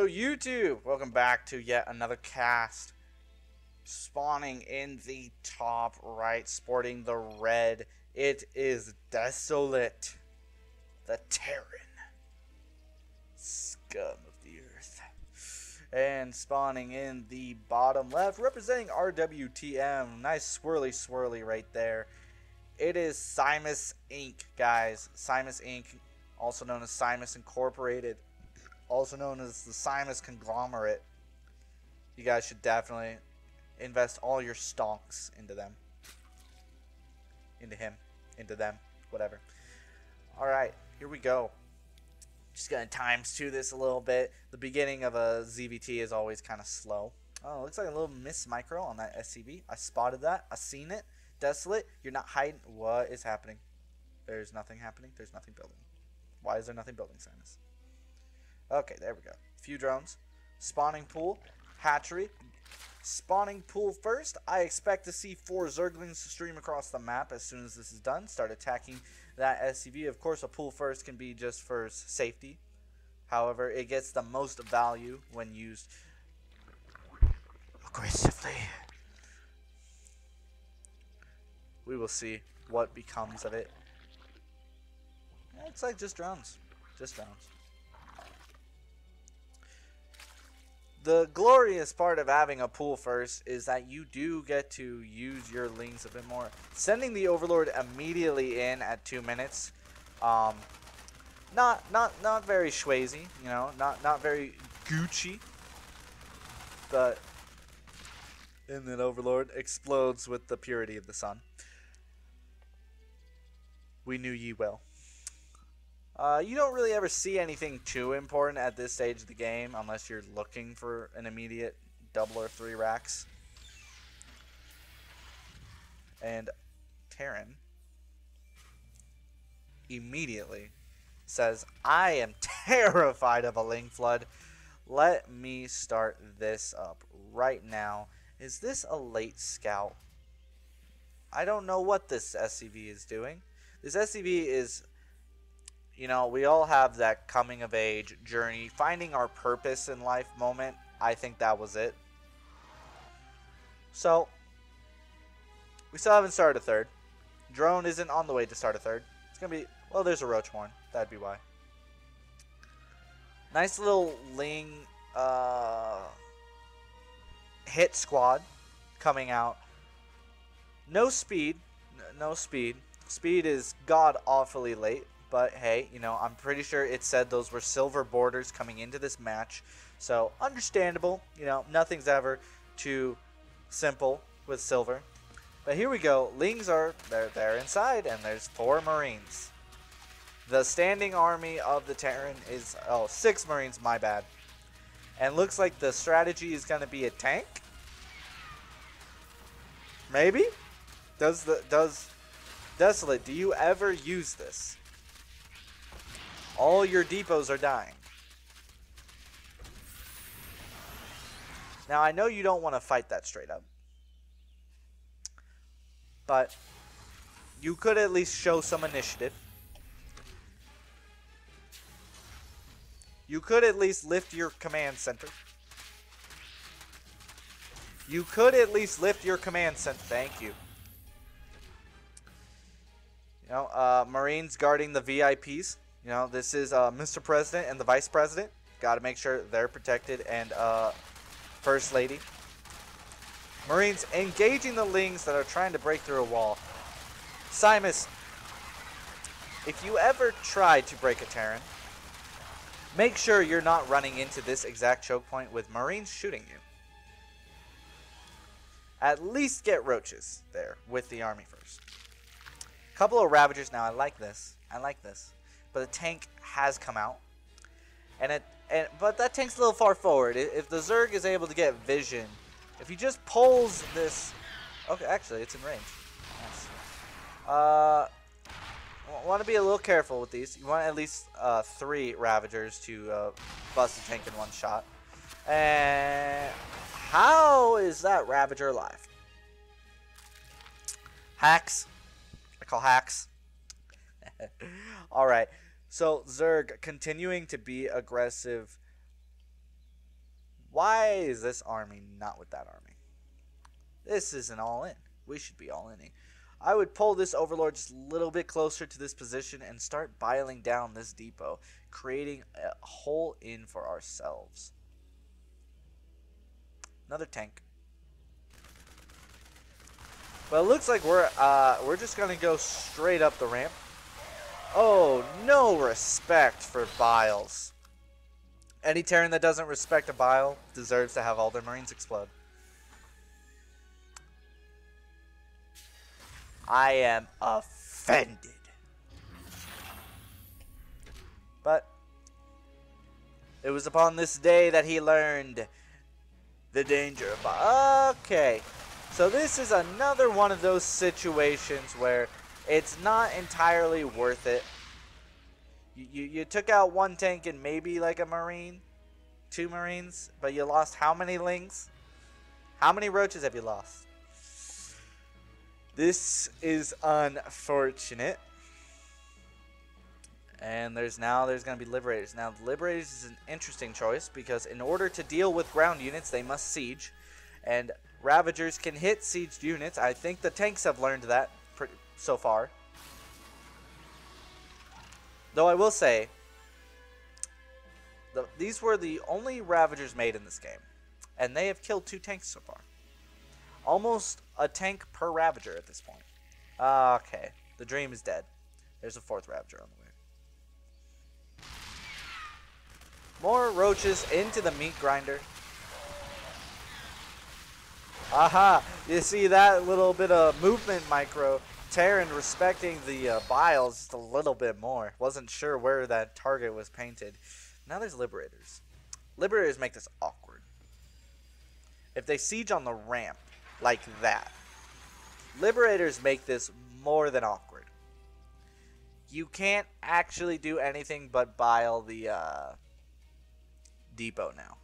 Hello YouTube! Welcome back to yet another cast. Spawning in the top right, sporting the red. It is Desolate, the Terran, scum of the earth. And spawning in the bottom left, representing RwtM. Nice swirly right there. It is SimusInc, guys. SimusInc, also known as Simus Incorporated, also known as the Simus Conglomerate. You guys should definitely invest all your stonks into them. Into him. Into them. Whatever. Alright, here we go. Just gonna times two this a little bit. The beginning of a ZVT is always kind of slow. Oh, looks like a little miss micro on that SCV. I spotted that. I seen it. Desolate, you're not hiding. What is happening? There's nothing happening. There's nothing building. Why is there nothing building, Simus? Okay, there we go. Few drones. Spawning pool. Hatchery. Spawning pool first. I expect to see 4 Zerglings stream across the map as soon as this is done. Start attacking that SCV. Of course, a pool first can be just for safety. However, it gets the most value when used aggressively. We will see what becomes of it. It's like just drones. Just drones. The glorious part of having a pool first is that you do get to use your lings a bit more. Sending the Overlord immediately in at 2 minutes, not very Schwazy, you know, not very Gucci, but and then Overlord explodes with the purity of the sun. We knew ye well. You don't really ever see anything too important at this stage of the game unless you're looking for an immediate double or 3 racks. And Terran immediately says, I am terrified of a Ling Flood. Let me start this up right now. Is this a late scout? I don't know what this SCV is doing. This SCV is, you know, we all have that coming of age journey, finding our purpose in life moment. I think that was it. So, we still haven't started a third. Drone isn't on the way to start a third. It's going to be, well, there's a roach horn. That'd be why. Nice little Ling hit squad coming out. No speed. No speed. Speed is god-awfully late. But hey, you know, I'm pretty sure it said those were silver borders coming into this match. So, understandable. You know, nothing's ever too simple with silver. But here we go. Lings are, they're inside, and there's 4 Marines. The standing army of the Terran is, 6 Marines, my bad. And looks like the strategy is going to be a tank? Maybe? Does Desolate, do you ever use this? All your depots are dying. Now, I know you don't want to fight that straight up. But you could at least show some initiative. You could at least lift your command center. You could at least lift your command center. Thank you. You know, Marines guarding the VIPs. You know, this is Mr. President and the Vice President. Got to make sure they're protected, and First Lady. Marines engaging the Lings that are trying to break through a wall. Simus, if you ever try to break a Terran, make sure you're not running into this exact choke point with Marines shooting you. At least get roaches there with the army first. Couple of Ravagers now. I like this. I like this. But the tank has come out, but that tank's a little far forward. If the Zerg is able to get vision, if he just pulls this, okay, actually it's in range. Nice. Want to be a little careful with these. You want at least 3 Ravagers to bust the tank in one shot. And how is that Ravager alive? Hacks. I call hacks. Alright, so Zerg continuing to be aggressive Why is this army not with that army? This isn't all in. We should be all in. I would pull this Overlord just a little bit closer to this position and start biling down this depot, creating a hole in for ourselves. Another tank. Well, it looks like we're just gonna go straight up the ramp. Oh, no respect for Biles. Any Terran that doesn't respect a Bile deserves to have all their Marines explode. I am offended. But it was upon this day that he learned the danger of Bile. Okay. So this is another one of those situations where it's not entirely worth it. You took out one tank and maybe like a Marine, 2 Marines, but you lost how many Lings? How many Roaches have you lost? This is unfortunate. And there's going to be Liberators. Now, the Liberators is an interesting choice because in order to deal with ground units, they must siege. And Ravagers can hit sieged units. I think the tanks have learned that so far. Though I will say, these were the only Ravagers made in this game. And they have killed 2 tanks so far. Almost a tank per Ravager at this point. Okay, the dream is dead. There's a 4th Ravager on the way. More Roaches into the meat grinder. Aha! You see that little bit of movement micro. Terran respecting the Biles just a little bit more. Wasn't sure where that target was painted. Now there's Liberators. Liberators make this awkward. If they siege on the ramp like that, Liberators make this more than awkward. You can't actually do anything but bile the depot now.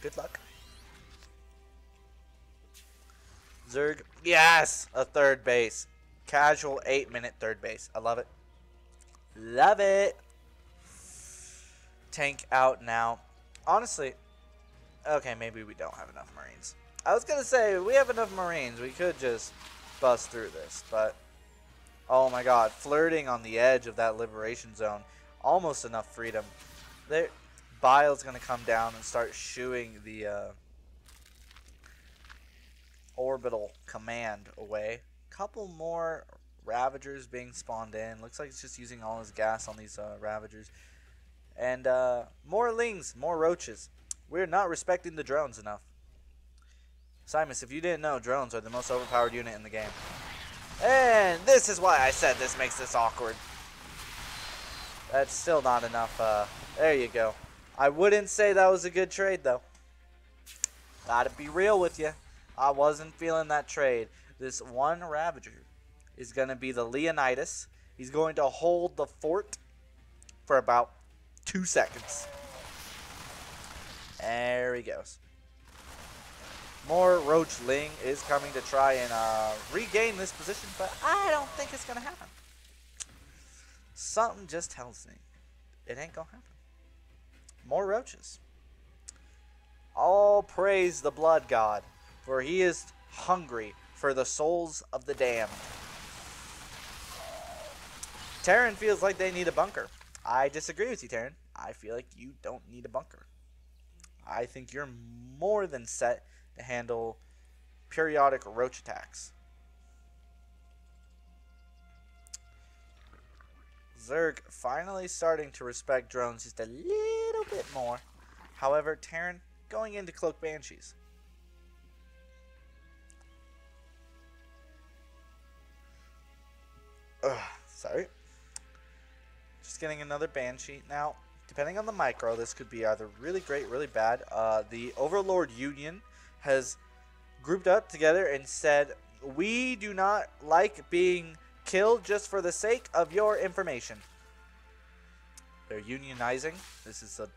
Good luck. Zerg, yes! A 3rd base. Casual 8-minute 3rd base. I love it. Love it! Tank out now. Honestly, okay, maybe we don't have enough Marines. I was going to say, we have enough Marines. We could just bust through this, but oh my god, flirting on the edge of that liberation zone. Almost enough freedom. Bile's going to come down and start shooing the orbital command away. Couple more Ravagers being spawned in. Looks like it's just using all his gas on these Ravagers. And more Lings, more Roaches. We're not respecting the drones enough. Simus, if you didn't know, drones are the most overpowered unit in the game. And this is why I said this makes this awkward. That's still not enough. There you go. I wouldn't say that was a good trade, though. Gotta be real with you. I wasn't feeling that trade. This one Ravager is going to be the Leonidas. He's going to hold the fort for about 2 seconds. There he goes. More Roach Ling is coming to try and regain this position, but I don't think it's going to happen. Something just tells me it ain't going to happen. More Roaches. All praise the Blood God, for he is hungry for the souls of the damned. Terran feels like they need a bunker. I disagree with you, Terran. I feel like you don't need a bunker. I think you're more than set to handle periodic roach attacks. Zerg finally starting to respect drones just a little bit more. However, Terran going into Cloak Banshees. Sorry. Just getting another Banshee. Now, depending on the micro, this could be either really great, really bad. The Overlord Union has grouped up together and said, we do not like being killed just for the sake of your information. They're unionizing. This is a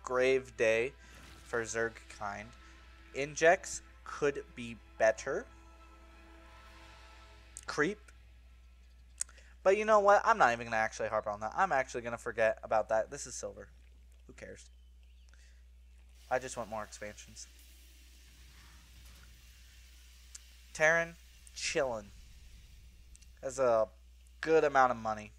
grave day for Zerg kind. Injects could be better. Creep. But you know what? I'm not even going to actually harp on that. I'm actually going to forget about that. This is silver. Who cares? I just want more expansions. Terran, chillin'. Has a good amount of money.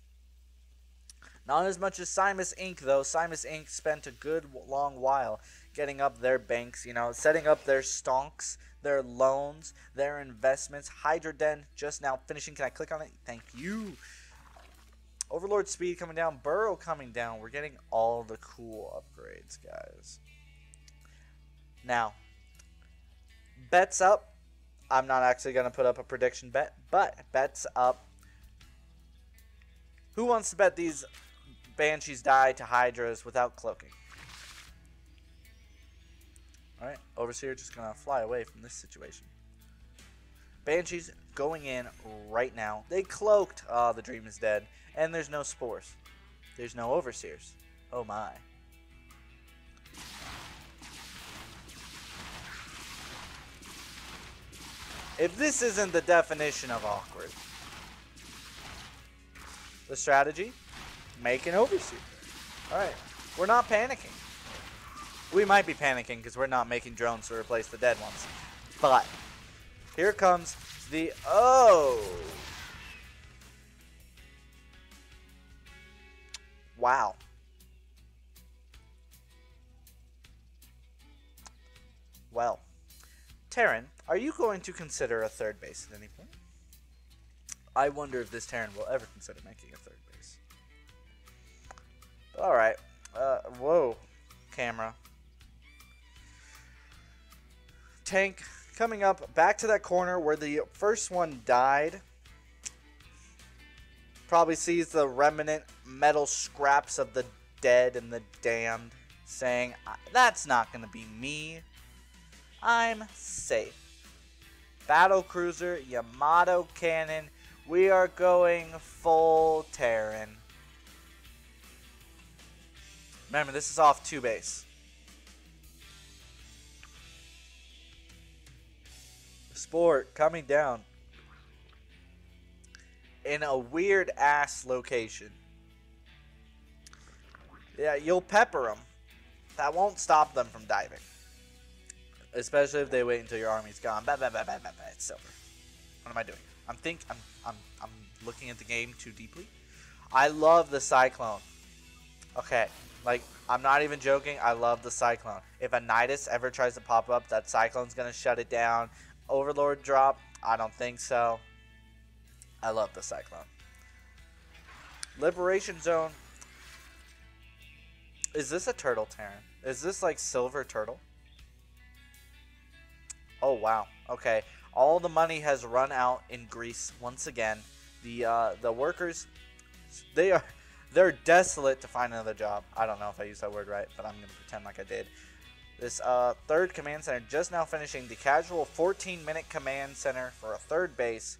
Not as much as SimusInc, though. SimusInc spent a good long while getting up their banks, you know, setting up their stonks, their loans, their investments. RwtM just now finishing. Can I click on it? Thank you. Overlord speed coming down. Burrow coming down. We're getting all the cool upgrades, guys. Now, bets up. I'm not actually going to put up a prediction bet, but bets up. Who wants to bet these Banshees die to Hydras without cloaking? Alright, Overseer just going to fly away from this situation. Banshees going in right now. They cloaked. Oh, the dream is dead. And there's no spores. There's no Overseers. Oh my. If this isn't the definition of awkward. The strategy? Make an Overseer. Alright, we're not panicking. We might be panicking because we're not making drones to replace the dead ones. But, here comes the... Oh! Wow. Well, Terran, are you going to consider a third base at any point? I wonder if this Terran will ever consider making a third base. Alright. Whoa. Camera. Tank coming up back to that corner where the first one died. Probably sees the remnant metal scraps of the dead and the damned, saying, that's not going to be me. I'm safe. Battle cruiser, Yamato cannon. We are going full Terran. Remember, this is off 2 base. Sport coming down in a weird ass location. Yeah, you'll pepper them. That won't stop them from diving. Especially if they wait until your army's gone. It's over. What am I doing? I'm looking at the game too deeply. I love the Cyclone. Okay, like, I'm not even joking. I love the Cyclone. If a Nidus ever tries to pop up, that Cyclone's gonna shut it down. Overlord drop? I don't think so. I love the Cyclone. Liberation Zone. Is this a turtle Terran? Is this like silver turtle? Oh wow. Okay. All the money has run out in Greece once again. The workers, they're desolate to find another job. I don't know if I used that word right, but I'm gonna pretend like I did. This third command center just now finishing the casual 14-minute command center for a third base.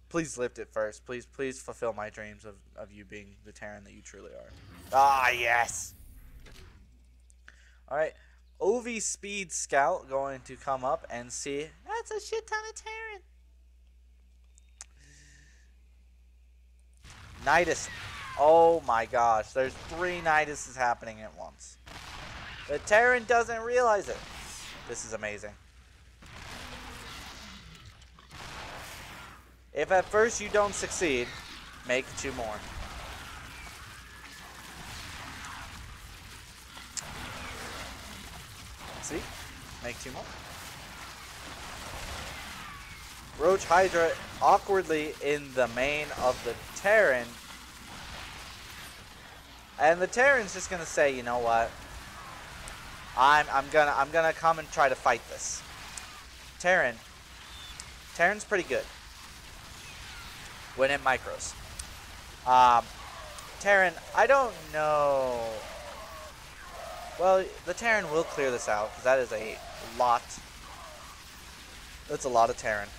Please lift it first. Please fulfill my dreams of you being the Terran that you truly are. Ah, yes! Alright. OV Speed Scout going to come up and see. That's a shit ton of Terran. Nidus. Oh my gosh. There's 3 Niduses happening at once. The Terran doesn't realize it. This is amazing. If at first you don't succeed, make 2 more. See? Make 2 more. Roach Hydra awkwardly in the main of the Terran. And the Terran's just gonna say, you know what? I'm gonna come and try to fight this. Terran's pretty good when it micros. Terran, I don't know. Well, the Terran will clear this out because that is a lot. That's a lot of Terran.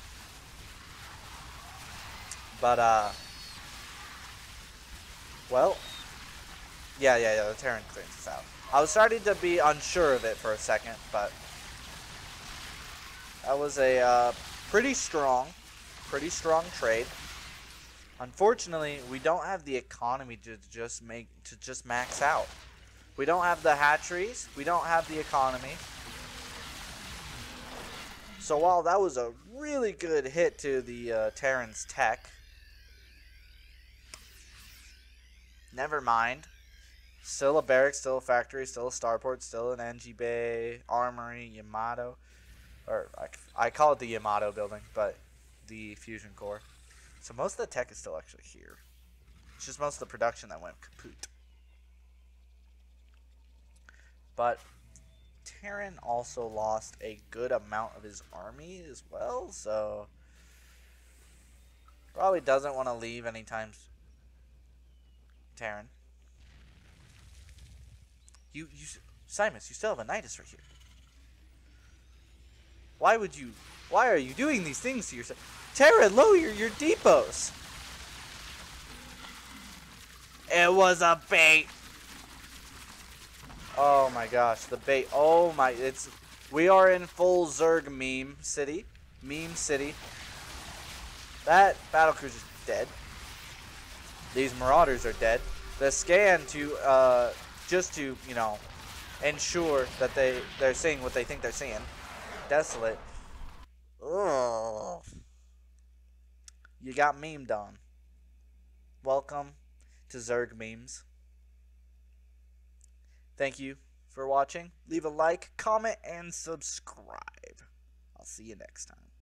But well, yeah. The Terran clears this out. I was starting to be unsure of it for a second, but that was a pretty strong trade. Unfortunately, we don't have the economy to just max out. We don't have the hatcheries. We don't have the economy. So while that was a really good hit to the Terran's tech, never mind. Still a barracks, still a factory, still a starport, still an NG Bay, armory, Yamato. Or I call it the Yamato building, but the fusion core. So most of the tech is still actually here. It's just most of the production that went kaput. But Terran also lost a good amount of his army as well, so probably doesn't want to leave anytime. Terran, Simus, you still have a Nidus right here. Why are you doing these things to yourself? Terran, lower your depots. It was a bait. Oh my gosh, the bait. Oh my, we are in full Zerg meme city. Meme city. That battlecruiser is dead. These marauders are dead. The scan to just to, you know, ensure that they're seeing what they think they're seeing. Desolate. Ugh. You got memed on. Welcome to Zerg memes. Thank you for watching. Leave a like, comment, and subscribe. I'll see you next time.